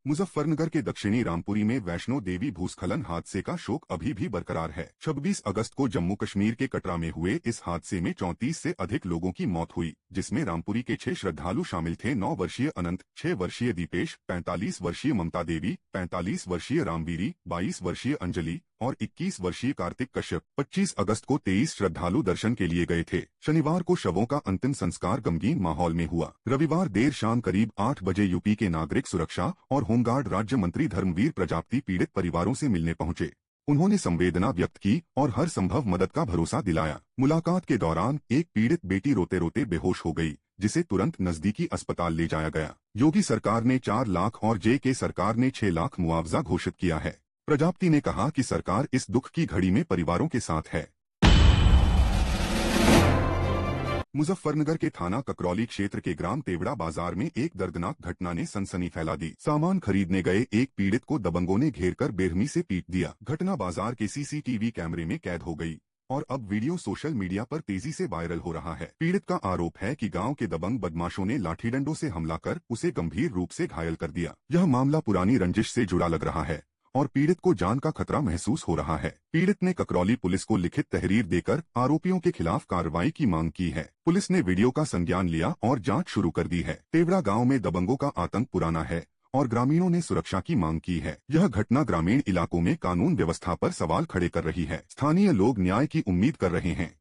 मुजफ्फरनगर के दक्षिणी रामपुरी में वैष्णो देवी भूस्खलन हादसे का शोक अभी भी बरकरार है। 26 अगस्त को जम्मू कश्मीर के कटरा में हुए इस हादसे में 34 से अधिक लोगों की मौत हुई, जिसमें रामपुरी के 6 श्रद्धालु शामिल थे। 9 वर्षीय अनंत, 6 वर्षीय दीपेश, 45 वर्षीय ममता देवी, 45 वर्षीय रामवीरी, 22 वर्षीय अंजलि और 21 वर्षीय कार्तिक कश्यप। 25 अगस्त को 23 श्रद्धालु दर्शन के लिए गए थे। शनिवार को शवों का अंतिम संस्कार गमगीन माहौल में हुआ। रविवार देर शाम करीब 8 बजे यूपी के नागरिक सुरक्षा और होमगार्ड राज्य मंत्री धर्मवीर प्रजापति पीड़ित परिवारों से मिलने पहुंचे। उन्होंने संवेदना व्यक्त की और हर संभव मदद का भरोसा दिलाया। मुलाकात के दौरान एक पीड़ित बेटी रोते रोते बेहोश हो गई, जिसे तुरंत नजदीकी अस्पताल ले जाया गया। योगी सरकार ने 4 लाख और जे.के. सरकार ने 6 लाख मुआवजा घोषित किया है। प्रजापति ने कहा कि सरकार इस दुख की घड़ी में परिवारों के साथ है। मुजफ्फरनगर के थाना ककरौली क्षेत्र के ग्राम तेवड़ा बाजार में एक दर्दनाक घटना ने सनसनी फैला दी। सामान खरीदने गए एक पीड़ित को दबंगों ने घेरकर बेरहमी से पीट दिया। घटना बाजार के सीसीटीवी कैमरे में कैद हो गई और अब वीडियो सोशल मीडिया पर तेजी से वायरल हो रहा है। पीड़ित का आरोप है कि गांव के दबंग बदमाशों ने लाठी डंडों से हमला कर उसे गंभीर रूप से घायल कर दिया। यह मामला पुरानी रंजिश से जुड़ा लग रहा है और पीड़ित को जान का खतरा महसूस हो रहा है। पीड़ित ने ककरौली पुलिस को लिखित तहरीर देकर आरोपियों के खिलाफ कार्रवाई की मांग की है। पुलिस ने वीडियो का संज्ञान लिया और जांच शुरू कर दी है। तेवड़ा गांव में दबंगों का आतंक पुराना है और ग्रामीणों ने सुरक्षा की मांग की है। यह घटना ग्रामीण इलाकों में कानून व्यवस्था पर सवाल खड़े कर रही है। स्थानीय लोग न्याय की उम्मीद कर रहे हैं।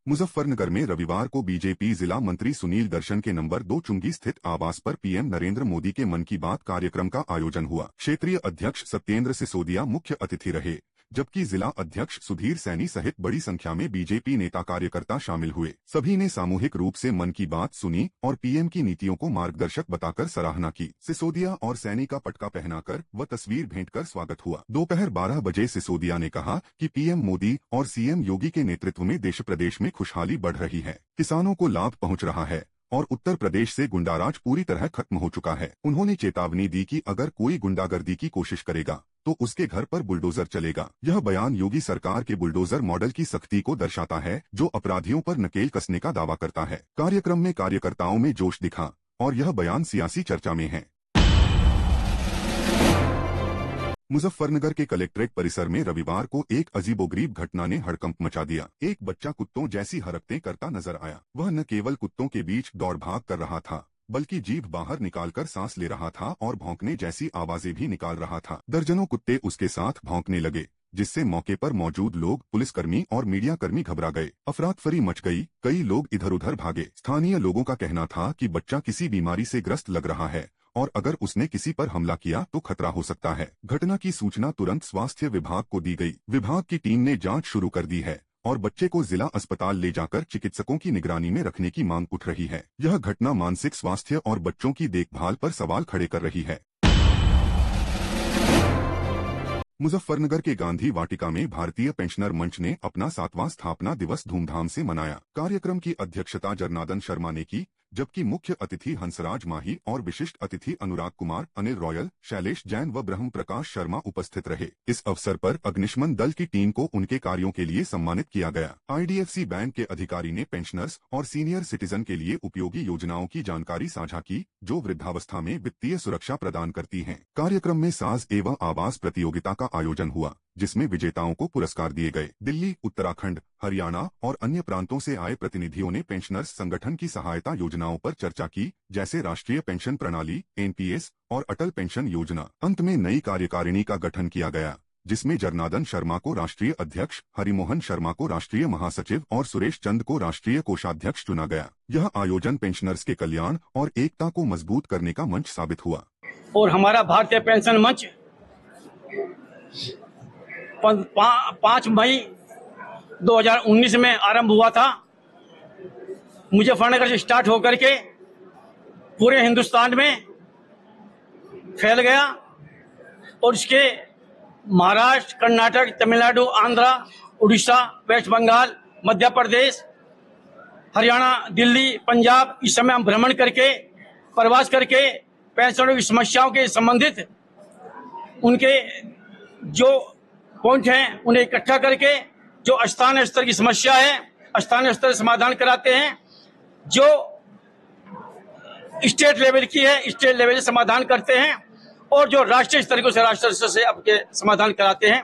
मुजफ्फरनगर में रविवार को बीजेपी जिला मंत्री सुनील दर्शन के नंबर 2 चुंगी स्थित आवास पर पीएम नरेंद्र मोदी के मन की बात कार्यक्रम का आयोजन हुआ। क्षेत्रीय अध्यक्ष सत्येंद्र सिसोदिया मुख्य अतिथि रहे, जबकि जिला अध्यक्ष सुधीर सैनी सहित बड़ी संख्या में बीजेपी नेता कार्यकर्ता शामिल हुए। सभी ने सामूहिक रूप से मन की बात सुनी और पीएम की नीतियों को मार्गदर्शक बताकर सराहना की। सिसोदिया और सैनी का पटका पहनाकर व तस्वीर भेंटकर स्वागत हुआ। दोपहर 12 बजे सिसोदिया ने कहा कि पीएम मोदी और सीएम योगी के नेतृत्व में देश प्रदेश में खुशहाली बढ़ रही है, किसानों को लाभ पहुंच रहा है और उत्तर प्रदेश से गुंडाराज पूरी तरह खत्म हो चुका है। उन्होंने चेतावनी दी कि अगर कोई गुंडागर्दी की कोशिश करेगा तो उसके घर पर बुलडोजर चलेगा। यह बयान योगी सरकार के बुलडोजर मॉडल की सख्ती को दर्शाता है, जो अपराधियों पर नकेल कसने का दावा करता है। कार्यक्रम में कार्यकर्ताओं में जोश दिखा और यह बयान सियासी चर्चा में है। मुजफ्फरनगर के कलेक्ट्रेट परिसर में रविवार को एक अजीबोगरीब घटना ने हड़कंप मचा दिया। एक बच्चा कुत्तों जैसी हरकतें करता नजर आया। वह न केवल कुत्तों के बीच दौड़ भाग कर रहा था, बल्कि जीभ बाहर निकालकर सांस ले रहा था और भौंकने जैसी आवाजें भी निकाल रहा था। दर्जनों कुत्ते उसके साथ भौंकने लगे, जिससे मौके पर मौजूद लोग, पुलिसकर्मी और मीडियाकर्मी घबरा गए। अफरातफरी मच गई, कई लोग इधर उधर भागे। स्थानीय लोगों का कहना था कि बच्चा किसी बीमारी से ग्रस्त लग रहा है और अगर उसने किसी पर हमला किया तो खतरा हो सकता है। घटना की सूचना तुरंत स्वास्थ्य विभाग को दी गई। विभाग की टीम ने जांच शुरू कर दी है और बच्चे को जिला अस्पताल ले जाकर चिकित्सकों की निगरानी में रखने की मांग उठ रही है। यह घटना मानसिक स्वास्थ्य और बच्चों की देखभाल पर सवाल खड़े कर रही है। मुजफ्फरनगर के गांधी वाटिका में भारतीय पेंशनर मंच ने अपना 7वां स्थापना दिवस धूमधाम से मनाया। कार्यक्रम की अध्यक्षता जरनादन शर्मा ने की, जबकि मुख्य अतिथि हंसराज माही और विशिष्ट अतिथि अनुराग कुमार, अनिल रॉयल, शैलेश जैन व ब्रह्म प्रकाश शर्मा उपस्थित रहे। इस अवसर पर अग्निशमन दल की टीम को उनके कार्यों के लिए सम्मानित किया गया। IDFC बैंक के अधिकारी ने पेंशनर्स और सीनियर सिटीजन के लिए उपयोगी योजनाओं की जानकारी साझा की, जो वृद्धावस्था में वित्तीय सुरक्षा प्रदान करती हैं। कार्यक्रम में साज एवं आवास प्रतियोगिता का आयोजन हुआ, जिसमें विजेताओं को पुरस्कार दिए गए। दिल्ली, उत्तराखंड, हरियाणा और अन्य प्रांतों से आए प्रतिनिधियों ने पेंशनर्स संगठन की सहायता योजनाओं पर चर्चा की, जैसे राष्ट्रीय पेंशन प्रणाली (NPS) और अटल पेंशन योजना। अंत में नई कार्यकारिणी का गठन किया गया, जिसमें जरनादन शर्मा को राष्ट्रीय अध्यक्ष, हरिमोहन शर्मा को राष्ट्रीय महासचिव और सुरेश चंद को राष्ट्रीय कोषाध्यक्ष चुना गया। यह आयोजन पेंशनर्स के कल्याण और एकता को मजबूत करने का मंच साबित हुआ। और हमारा भारतीय पेंशन मंच 5 मई 2019 में आरंभ हुआ था। मुजफ्फरनगर से स्टार्ट होकर के पूरे हिंदुस्तान में फैल गया और इसके महाराष्ट्र, कर्नाटक, तमिलनाडु, आंध्रा, उड़ीसा, वेस्ट बंगाल, मध्य प्रदेश, हरियाणा, दिल्ली, पंजाब, इस समय हम भ्रमण करके, प्रवास करके पेंशनरों की समस्याओं के संबंधित उनके जो पॉइंट हैं उन्हें इकट्ठा करके जो स्थानीय स्तर की समस्या है स्थानीय स्तर समाधान कराते हैं। जो स्टेट लेवल की है, स्टेट लेवल से समाधान करते हैं और जो राष्ट्रीय स्तर से राष्ट्रीय स्तर से आपके समाधान कराते हैं।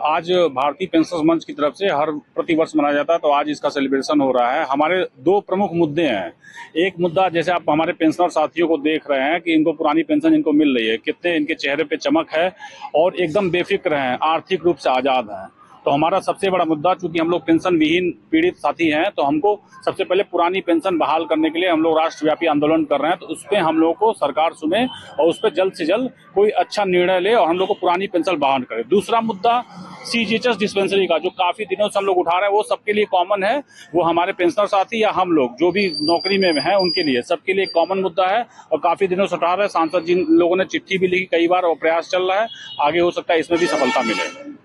आज भारतीय पेंशनर्स मंच की तरफ से हर प्रतिवर्ष मनाया जाता है, तो आज इसका सेलिब्रेशन हो रहा है। हमारे दो प्रमुख मुद्दे हैं। एक मुद्दा, जैसे आप हमारे पेंशनर साथियों को देख रहे हैं कि इनको पुरानी पेंशन इनको मिल रही है, कितने इनके चेहरे पे चमक है और एकदम बेफिक्र हैं, आर्थिक रूप से आजाद हैं। तो हमारा सबसे बड़ा मुद्दा, चूंकि हम लोग पेंशन विहीन पीड़ित साथी हैं, तो हमको सबसे पहले पुरानी पेंशन बहाल करने के लिए हम लोग राष्ट्रव्यापी आंदोलन कर रहे हैं। तो उस पर हम लोग को सरकार सुने और उस पर जल्द से जल्द कोई अच्छा निर्णय ले और हम लोग को पुरानी पेंशन बहाल करे। दूसरा मुद्दा CGHS डिस्पेंसरी का, जो काफी दिनों से हम लोग उठा रहे हैं, वो सबके लिए कॉमन है। वो हमारे पेंशनर साथी या हम लोग जो भी नौकरी में हैं उनके लिए, सबके लिए कॉमन मुद्दा है और काफी दिनों से उठा रहे हैं। सांसद जी लोगों ने चिट्ठी भी लिखी कई बार और प्रयास चल रहा है, आगे हो सकता है इसमें भी सफलता मिले।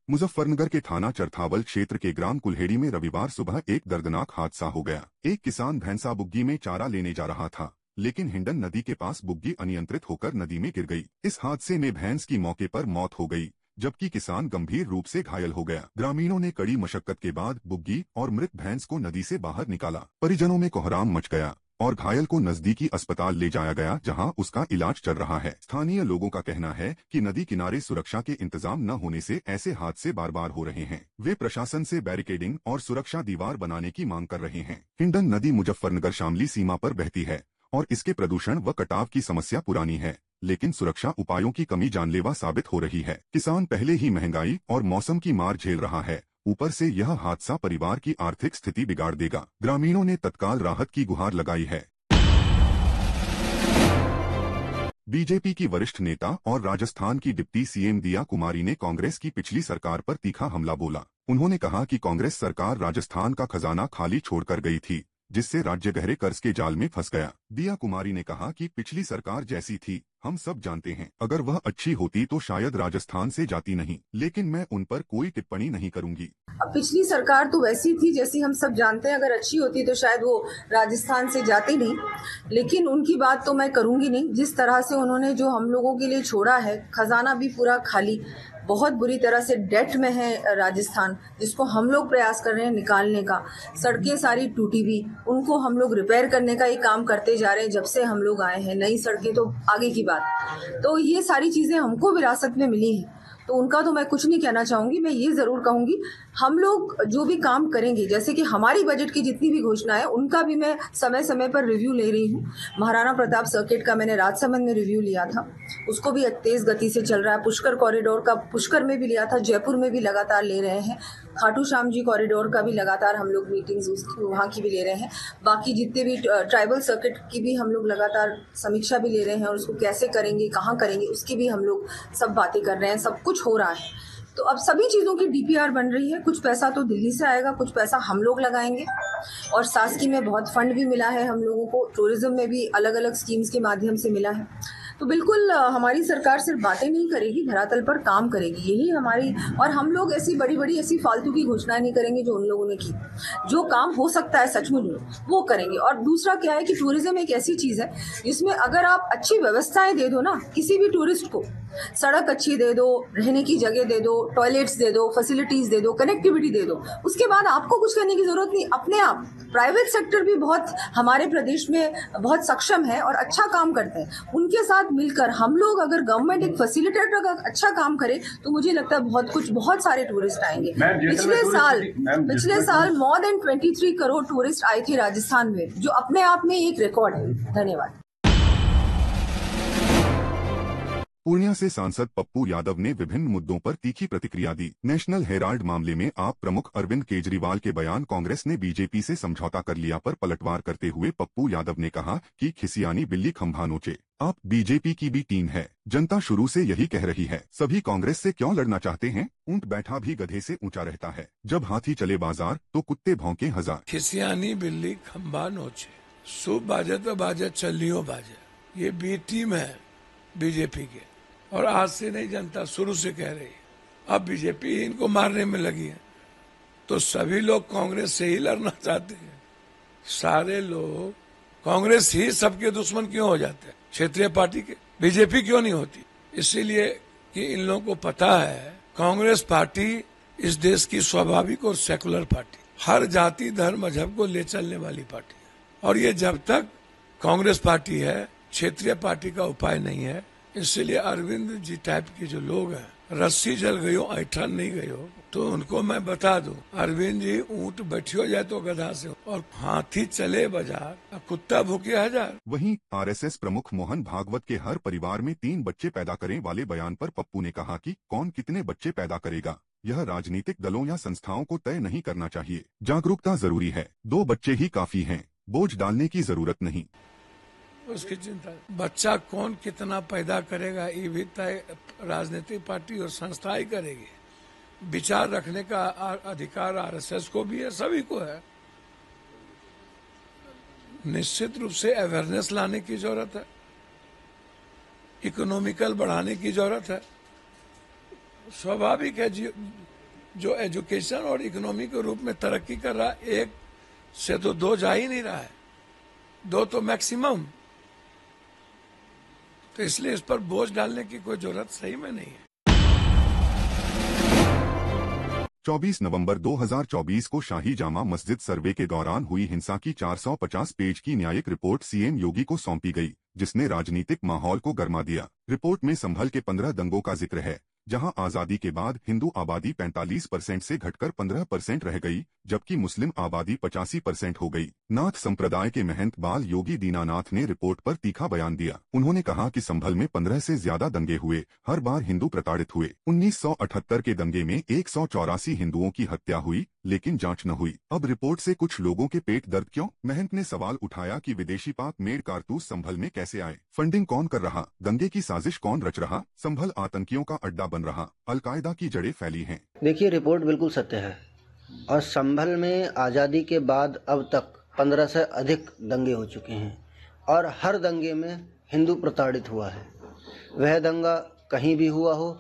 मुजफ्फरनगर के थाना चरथावल क्षेत्र के ग्राम कुल्हेड़ी में रविवार सुबह एक दर्दनाक हादसा हो गया। एक किसान भैंसा बुग्गी में चारा लेने जा रहा था, लेकिन हिंडन नदी के पास बुग्गी अनियंत्रित होकर नदी में गिर गई। इस हादसे में भैंस की मौके पर मौत हो गई, जबकि किसान गंभीर रूप से घायल हो गया। ग्रामीणों ने कड़ी मशक्कत के बाद बुग्गी और मृत भैंस को नदी से बाहर निकाला। परिजनों में कोहराम मच गया और घायल को नजदीकी अस्पताल ले जाया गया, जहां उसका इलाज चल रहा है। स्थानीय लोगों का कहना है कि नदी किनारे सुरक्षा के इंतजाम न होने से ऐसे हादसे बार बार हो रहे हैं। वे प्रशासन से बैरिकेडिंग और सुरक्षा दीवार बनाने की मांग कर रहे हैं। हिंडन नदी मुजफ्फरनगर शामली सीमा पर बहती है और इसके प्रदूषण व कटाव की समस्या पुरानी है, लेकिन सुरक्षा उपायों की कमी जानलेवा साबित हो रही है। किसान पहले ही महंगाई और मौसम की मार झेल रहा है, ऊपर से यह हादसा परिवार की आर्थिक स्थिति बिगाड़ देगा। ग्रामीणों ने तत्काल राहत की गुहार लगाई है। बीजेपी की वरिष्ठ नेता और राजस्थान की डिप्टी CM दिया कुमारी ने कांग्रेस की पिछली सरकार पर तीखा हमला बोला। उन्होंने कहा कि कांग्रेस सरकार राजस्थान का खजाना खाली छोड़कर गई थी, जिससे राज्य गहरे कर्ज के जाल में फंस गया। दिया कुमारी ने कहा कि पिछली सरकार जैसी थी हम सब जानते हैं, अगर वह अच्छी होती तो शायद राजस्थान से जाती नहीं, लेकिन मैं उन पर कोई टिप्पणी नहीं करूंगी। अब पिछली सरकार तो वैसी थी जैसी हम सब जानते हैं, अगर अच्छी होती तो शायद वो राजस्थान से जाती नहीं, लेकिन उनकी बात तो मैं करूंगी नहीं। जिस तरह से उन्होंने जो हम लोगों के लिए छोड़ा है, खजाना भी पूरा खाली, बहुत बुरी तरह से डेट में है राजस्थान, जिसको हम लोग प्रयास कर रहे हैं निकालने का। सड़कें सारी टूटी हुई, उनको हम लोग रिपेयर करने का ही काम करते जा रहे हैं जब से हम लोग आए हैं। नई सड़कें तो आगे की बात। तो ये सारी चीजें हमको विरासत में मिली हैं, तो उनका तो मैं कुछ नहीं कहना चाहूंगी। मैं ये जरूर कहूंगी, हम लोग जो भी काम करेंगे, जैसे कि हमारी बजट की जितनी भी घोषणा है उनका भी मैं समय समय पर रिव्यू ले रही हूँ। महाराणा प्रताप सर्किट का मैंने राजसमंद में रिव्यू लिया था, उसको भी तेज गति से चल रहा है। पुष्कर कॉरिडोर का पुष्कर में भी लिया था, जयपुर में भी लगातार ले रहे हैं। खाटू श्याम जी कॉरिडोर का भी लगातार हम लोग मीटिंग्स वहाँ की भी ले रहे हैं। बाकी जितने भी ट्राइबल सर्किट की भी हम लोग लगातार समीक्षा भी ले रहे हैं और उसको कैसे करेंगे, कहाँ करेंगे, उसकी भी हम लोग सब बातें कर रहे हैं। सब कुछ हो रहा है। तो अब सभी चीज़ों की DPR बन रही है। कुछ पैसा तो दिल्ली से आएगा, कुछ पैसा हम लोग लगाएंगे और शासकीय में बहुत फंड भी मिला है हम लोगों को। टूरिज्म में भी अलग अलग स्कीम्स के माध्यम से मिला है। तो बिल्कुल हमारी सरकार सिर्फ बातें नहीं करेगी, धरातल पर काम करेगी, यही हमारी। और हम लोग ऐसी बड़ी बड़ी ऐसी फालतू की घोषणाएं नहीं करेंगे जो उन लोगों ने की। जो काम हो सकता है सचमुच में वो करेंगे। और दूसरा क्या है कि टूरिज्म एक ऐसी चीज़ है जिसमें अगर आप अच्छी व्यवस्थाएं दे दो ना, किसी भी टूरिस्ट को सड़क अच्छी दे दो, रहने की जगह दे दो, टॉयलेट्स दे दो, फैसिलिटीज दे दो, कनेक्टिविटी दे दो, उसके बाद आपको कुछ करने की जरूरत नहीं। अपने आप प्राइवेट सेक्टर भी बहुत हमारे प्रदेश में बहुत सक्षम है और अच्छा काम करते हैं। उनके साथ मिलकर हम लोग अगर गवर्नमेंट एक फैसिलिटेटर अगर अच्छा काम करे तो मुझे लगता है बहुत सारे टूरिस्ट आएंगे। पिछले साल मोर देन 23 करोड़ टूरिस्ट आए थे राजस्थान में, जो अपने आप में एक रिकॉर्ड है। धन्यवाद। पूर्णिया से सांसद पप्पू यादव ने विभिन्न मुद्दों पर तीखी प्रतिक्रिया दी। नेशनल हेराल्ड मामले में आप प्रमुख अरविंद केजरीवाल के बयान कांग्रेस ने बीजेपी से समझौता कर लिया पर पलटवार करते हुए पप्पू यादव ने कहा कि खिसियानी बिल्ली खंभा नोचे। आप बीजेपी की भी टीम है, जनता शुरू से यही कह रही है। सभी कांग्रेस से क्यों लड़ना चाहते हैं? ऊंट बैठा भी गधे से ऊंचा रहता है। जब हाथी चले बाजार तो कुत्ते भौंके हजार। खिसियानी बिल्ली खंभा नोचे, सूप बाजे तो बाजे, चलियो बाजे। ये बी टीम है बीजेपी के, और आज से नहीं, जनता शुरू से कह रही है। अब बीजेपी इनको मारने में लगी है, तो सभी लोग कांग्रेस से ही लड़ना चाहते हैं। सारे लोग कांग्रेस ही सबके दुश्मन क्यों हो जाते हैं? क्षेत्रीय पार्टी के बीजेपी क्यों नहीं होती? इसीलिए कि इन लोगों को पता है कांग्रेस पार्टी इस देश की स्वाभाविक और सेकुलर पार्टी। हर जाति धर्म मजहब को ले चलने वाली पार्टी है। और ये जब तक कांग्रेस पार्टी है, क्षेत्रीय पार्टी का उपाय नहीं है। इसलिए अरविंद जी टाइप के जो लोग हैं, रस्सी जल गई हो ऐठन नहीं गई हो, तो उनको मैं बता दूं, अरविंद जी ऊंट बैठियो जाए तो गधा से, और हाथी चले बाजार, कुत्ता भूखे हजार। वहीं आरएसएस प्रमुख मोहन भागवत के हर परिवार में 3 बच्चे पैदा करें वाले बयान पर पप्पू ने कहा कि कौन कितने बच्चे पैदा करेगा यह राजनीतिक दलों या संस्थाओं को तय नहीं करना चाहिए। जागरूकता जरूरी है, 2 बच्चे ही काफी हैं, बोझ डालने की जरूरत नहीं। उसकी चिंता, बच्चा कौन कितना पैदा करेगा ये भी तय राजनीतिक पार्टी और संस्था ही करेगी। विचार रखने का अधिकार आरएसएस को भी है, सभी को है। निश्चित रूप से अवेयरनेस लाने की जरूरत है, इकोनॉमिकल बढ़ाने की जरूरत है। स्वाभाविक है, जो एजुकेशन और इकोनॉमी के रूप में तरक्की कर रहा है, 1 से तो 2 जा ही नहीं रहा है, 2 तो मैक्सिमम। तो इसलिए इस पर बोझ डालने की कोई जरूरत सही में नहीं है। 24 नवंबर 2024 को शाही जामा मस्जिद सर्वे के दौरान हुई हिंसा की 450 पेज की न्यायिक रिपोर्ट सीएम योगी को सौंपी गई, जिसने राजनीतिक माहौल को गर्मा दिया। रिपोर्ट में संभल के 15 दंगों का जिक्र है, जहां आजादी के बाद हिंदू आबादी 45% से घटकर 15% रह गई, जबकि मुस्लिम आबादी 85% हो गई। नाथ संप्रदाय के महंत बाल योगी दीनानाथ ने रिपोर्ट पर तीखा बयान दिया। उन्होंने कहा कि संभल में 15 से ज्यादा दंगे हुए, हर बार हिंदू प्रताड़ित हुए। 1978 के दंगे में 184 हिंदुओं की हत्या हुई, लेकिन जांच न हुई। अब रिपोर्ट से कुछ लोगों के पेट दर्द क्यों? महंत ने सवाल उठाया कि विदेशी पाक मेड कारतूस संभल में कैसे आए, फंडिंग कौन कर रहा, दंगे की साजिश कौन रच रहा, संभल आतंकियों का अड्डा बन रहा, अलकायदा की जड़ें फैली हैं। देखिए, रिपोर्ट बिल्कुल सत्य है और संभल में आज़ादी के बाद अब तक 15 से अधिक दंगे हो चुके हैं और हर दंगे में हिंदू प्रताड़ित हुआ है। वह दंगा कहीं भी हुआ हो,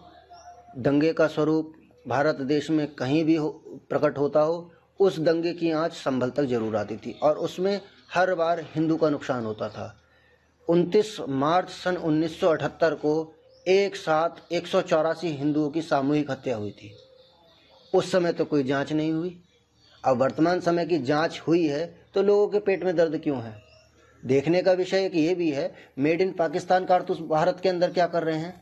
दंगे का स्वरूप भारत देश में कहीं भी प्रकट होता हो, उस दंगे की आंच संभल तक जरूर आती थी और उसमें हर बार हिंदू का नुकसान होता था। 29 मार्च सन 1978 को एक साथ 184 हिंदुओं की सामूहिक हत्या हुई थी। उस समय तो कोई जांच नहीं हुई। अब वर्तमान समय की जांच हुई है तो लोगों के पेट में दर्द क्यों है? देखने का विषय एक ये भी है, मेड इन पाकिस्तान कारतूस भारत के अंदर क्या कर रहे हैं।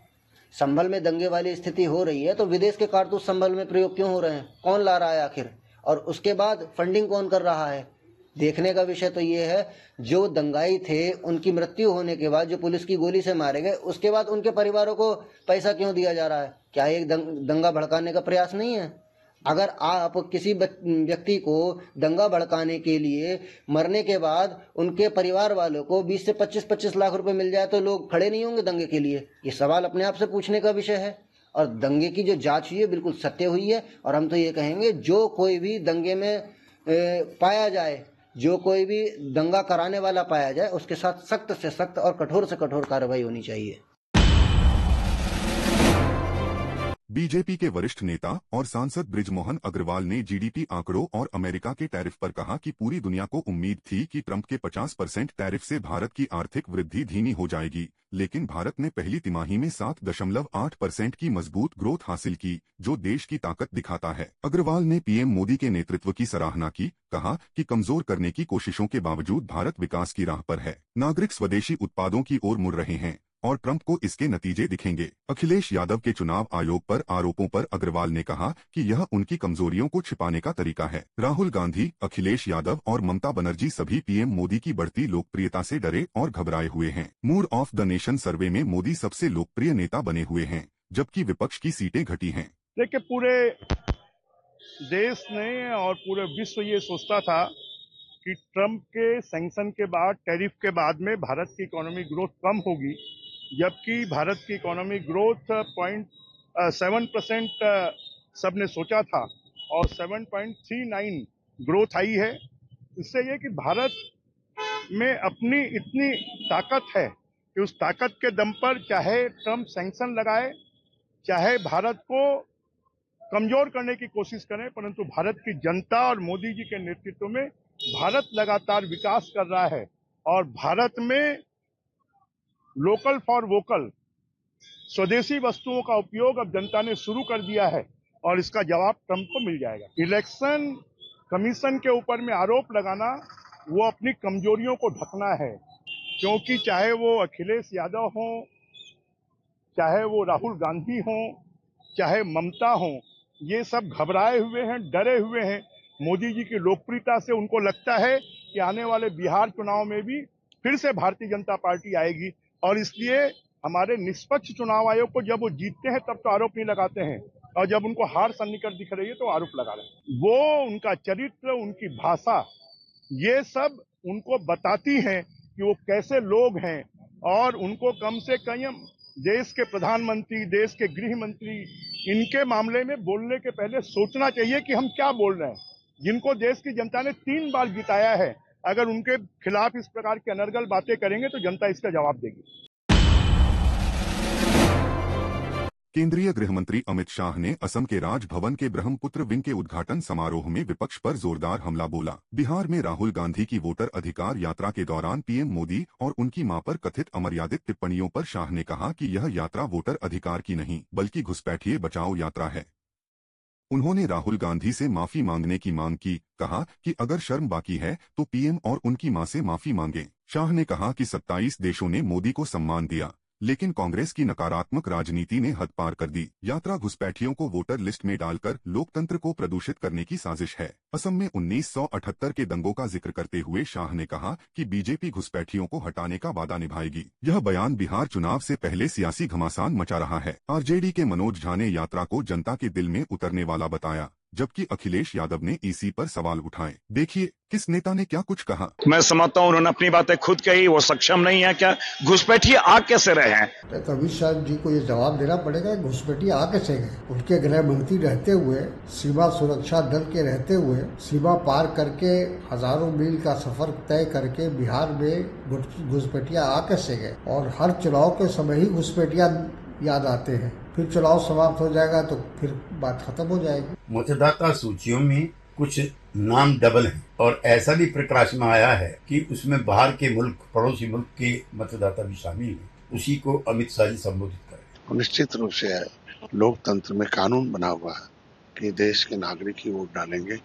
संभल में दंगे वाली स्थिति हो रही है तो विदेश के कारतूस संभल में प्रयोग क्यों हो रहे हैं? कौन ला रहा है आखिर? और उसके बाद फंडिंग कौन कर रहा है? देखने का विषय तो ये है, जो दंगाई थे उनकी मृत्यु होने के बाद, जो पुलिस की गोली से मारे गए, उसके बाद उनके परिवारों को पैसा क्यों दिया जा रहा है? क्या एक दंगा भड़काने का प्रयास नहीं है? अगर आप किसी व्यक्ति को दंगा भड़काने के लिए मरने के बाद उनके परिवार वालों को 20 से 25 लाख रुपए मिल जाए तो लोग खड़े नहीं होंगे दंगे के लिए? ये सवाल अपने आप से पूछने का विषय है। और दंगे की जो जांच हुई है बिल्कुल सत्य हुई है और हम तो ये कहेंगे, जो कोई भी दंगे में पाया जाए, जो कोई भी दंगा कराने वाला पाया जाए, उसके साथ सख्त से सख्त और कठोर से कठोर कार्रवाई होनी चाहिए। बीजेपी के वरिष्ठ नेता और सांसद बृजमोहन अग्रवाल ने जीडीपी आंकड़ों और अमेरिका के टैरिफ पर कहा कि पूरी दुनिया को उम्मीद थी कि ट्रंप के 50% टैरिफ से भारत की आर्थिक वृद्धि धीमी हो जाएगी, लेकिन भारत ने पहली तिमाही में 7.8% की मजबूत ग्रोथ हासिल की, जो देश की ताकत दिखाता है। अग्रवाल ने पीएम मोदी के नेतृत्व की सराहना की, कहा कि कमजोर करने की कोशिशों के बावजूद भारत विकास की राह पर है। नागरिक स्वदेशी उत्पादों की ओर मुड़ रहे हैं और ट्रंप को इसके नतीजे दिखेंगे। अखिलेश यादव के चुनाव आयोग पर आरोपों पर अग्रवाल ने कहा कि यह उनकी कमजोरियों को छिपाने का तरीका है। राहुल गांधी, अखिलेश यादव और ममता बनर्जी सभी पीएम मोदी की बढ़ती लोकप्रियता से डरे और घबराए हुए हैं। मूड ऑफ द नेशन सर्वे में मोदी सबसे लोकप्रिय नेता बने हुए हैं, जबकि विपक्ष की सीटें घटी हैं। देखिए, पूरे देश ने और पूरे विश्व ये सोचता था कि ट्रंप के सैंक्शन के बाद, टैरिफ के बाद में भारत की इकोनॉमिक ग्रोथ कम होगी, जबकि भारत की इकोनॉमिक ग्रोथ 0.7% सबने सोचा था और 7.39 ग्रोथ आई है। इससे ये कि भारत में अपनी इतनी ताकत है कि उस ताकत के दम पर चाहे ट्रंप सैंक्शन लगाए, चाहे भारत को कमजोर करने की कोशिश करें, परंतु भारत की जनता और मोदी जी के नेतृत्व में भारत लगातार विकास कर रहा है और भारत में लोकल फॉर वोकल, स्वदेशी वस्तुओं का उपयोग अब जनता ने शुरू कर दिया है और इसका जवाब ट्रंप को मिल जाएगा। इलेक्शन कमीशन के ऊपर में आरोप लगाना वो अपनी कमजोरियों को ढकना है, क्योंकि चाहे वो अखिलेश यादव हों, चाहे वो राहुल गांधी हों, चाहे ममता हों, ये सब घबराए हुए हैं, डरे हुए हैं मोदी जी की लोकप्रियता से। उनको लगता है कि आने वाले बिहार चुनाव में भी फिर से भारतीय जनता पार्टी आएगी, और इसलिए हमारे निष्पक्ष चुनाव आयोग को जब वो जीतते हैं तब तो आरोप नहीं लगाते हैं, और जब उनको हार सन्निकट दिख रही है तो आरोप लगा रहे हैं। वो उनका चरित्र, उनकी भाषा, ये सब उनको बताती हैं कि वो कैसे लोग हैं, और उनको कम से कम देश के प्रधानमंत्री, देश के गृह मंत्री, इनके मामले में बोलने के पहले सोचना चाहिए कि हम क्या बोल रहे हैं। जिनको देश की जनता ने 3 बार जिताया है, अगर उनके खिलाफ इस प्रकार की अनर्गल बातें करेंगे तो जनता इसका जवाब देगी। केंद्रीय गृह मंत्री अमित शाह ने असम के राजभवन के ब्रह्मपुत्र विंग के उद्घाटन समारोह में विपक्ष पर जोरदार हमला बोला। बिहार में राहुल गांधी की वोटर अधिकार यात्रा के दौरान पीएम मोदी और उनकी मां पर कथित अमर्यादित टिप्पणियों पर शाह ने कहा कि यह यात्रा वोटर अधिकार की नहीं बल्कि घुसपैठिए बचाओ यात्रा है। उन्होंने राहुल गांधी से माफी मांगने की मांग की, कहा कि अगर शर्म बाकी है तो पीएम और उनकी मां से माफी मांगे। शाह ने कहा कि 27 देशों ने मोदी को सम्मान दिया, लेकिन कांग्रेस की नकारात्मक राजनीति ने हद पार कर दी। यात्रा घुसपैठियों को वोटर लिस्ट में डालकर लोकतंत्र को प्रदूषित करने की साजिश है। असम में 1978 के दंगों का जिक्र करते हुए शाह ने कहा कि बीजेपी घुसपैठियों को हटाने का वादा निभाएगी। यह बयान बिहार चुनाव से पहले सियासी घमासान मचा रहा है। आरजेडी के मनोज झा ने यात्रा को जनता के दिल में उतरने वाला बताया, जबकि अखिलेश यादव ने ईसी पर सवाल उठाए। देखिए किस नेता ने क्या कुछ कहा। मैं समझता हूँ उन्होंने अपनी बातें खुद कही, वो सक्षम नहीं है। क्या घुसपैठिए आ कैसे रहे हैं? तो अमित शाह जी को ये जवाब देना पड़ेगा, घुसपैठिए आ कैसे गए? उनके गृह मंत्री रहते हुए, सीमा सुरक्षा दल के रहते हुए, सीमा पार करके हजारों मील का सफर तय करके बिहार में घुसपैठिया आ कैसे गए? और हर चुनाव के समय ही घुसपैठिया याद आते हैं, फिर चुनाव समाप्त हो जाएगा तो फिर बात खत्म हो जाएगी। मतदाता सूचियों में कुछ नाम डबल हैं, और ऐसा भी प्रकाश में आया है कि उसमें बाहर के मुल्क, पड़ोसी मुल्क के मतदाता भी शामिल हैं। उसी को अमित शाह जी संबोधित करें। निश्चित रूप से है, लोकतंत्र में कानून बना हुआ है कि देश के नागरिक ही वोट डालेंगे,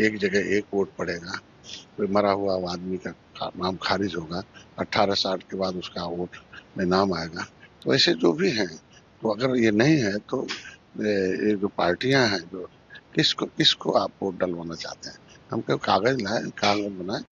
एक जगह एक वोट पड़ेगा, कोई मरा हुआ आदमी का नाम खारिज होगा, 18 साल के बाद उसका वोट में नाम आएगा। तो ऐसे जो भी हैं, तो अगर ये नहीं है तो ये जो पार्टियां हैं, जो किसको आप वोट डलवाना चाहते हैं, हम कागज लाए, कागज बनाए।